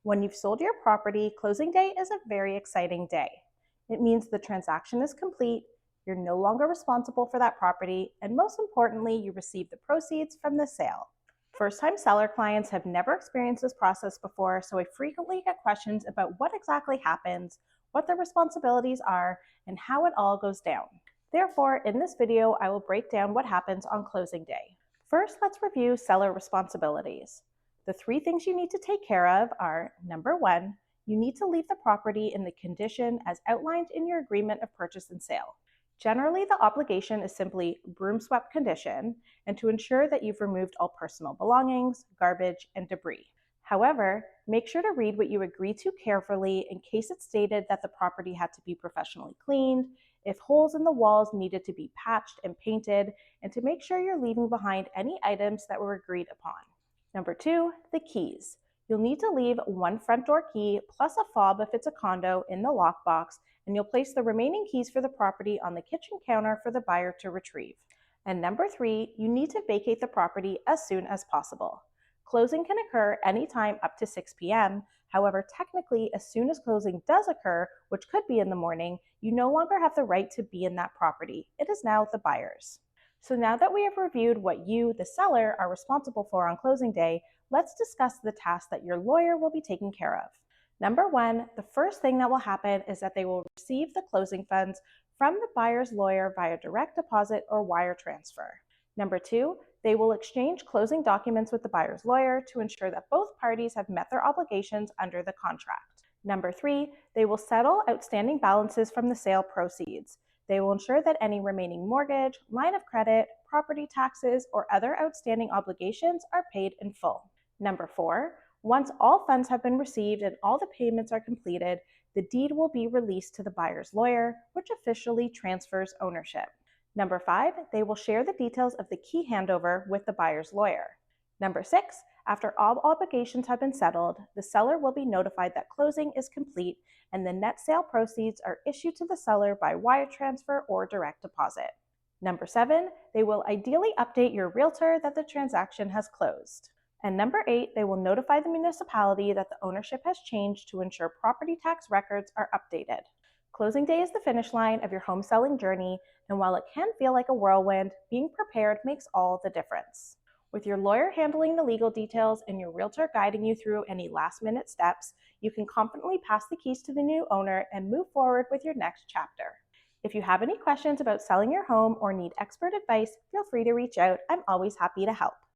When you've sold your property, closing day is a very exciting day. It means the transaction is complete, you're no longer responsible for that property, and most importantly, you receive the proceeds from the sale. First-time seller clients have never experienced this process before, so I frequently get questions about what exactly happens, what the responsibilities are, and how it all goes down. Therefore, in this video, I will break down what happens on closing day. First, let's review seller responsibilities. The three things you need to take care of are, number one, you need to leave the property in the condition as outlined in your agreement of purchase and sale. Generally, the obligation is simply broom swept condition and to ensure that you've removed all personal belongings, garbage, and debris. However, make sure to read what you agree to carefully in case it's stated that the property had to be professionally cleaned, if holes in the walls needed to be patched and painted, and to make sure you're leaving behind any items that were agreed upon. Number two, the keys. You'll need to leave one front door key plus a fob if it's a condo in the lockbox, and you'll place the remaining keys for the property on the kitchen counter for the buyer to retrieve. And number three, you need to vacate the property as soon as possible. Closing can occur anytime up to 6 p.m. However, technically, as soon as closing does occur, which could be in the morning, you no longer have the right to be in that property. It is now the buyer's. So now that we have reviewed what you, the seller, are responsible for on closing day, let's discuss the tasks that your lawyer will be taking care of. Number one, the first thing that will happen is that they will receive the closing funds from the buyer's lawyer via direct deposit or wire transfer. Number two, they will exchange closing documents with the buyer's lawyer to ensure that both parties have met their obligations under the contract. Number three, they will settle outstanding balances from the sale proceeds. They will ensure that any remaining mortgage, line of credit, property taxes, or other outstanding obligations are paid in full. Number four, once all funds have been received and all the payments are completed, the deed will be released to the buyer's lawyer, which officially transfers ownership. Number five, they will share the details of the key handover with the buyer's lawyer. Number six, after all obligations have been settled, the seller will be notified that closing is complete and the net sale proceeds are issued to the seller by wire transfer or direct deposit. Number seven, they will ideally update your realtor that the transaction has closed. And number eight, they will notify the municipality that the ownership has changed to ensure property tax records are updated. Closing day is the finish line of your home selling journey, and while it can feel like a whirlwind, being prepared makes all the difference. With your lawyer handling the legal details and your realtor guiding you through any last-minute steps, you can confidently pass the keys to the new owner and move forward with your next chapter. If you have any questions about selling your home or need expert advice, feel free to reach out. I'm always happy to help.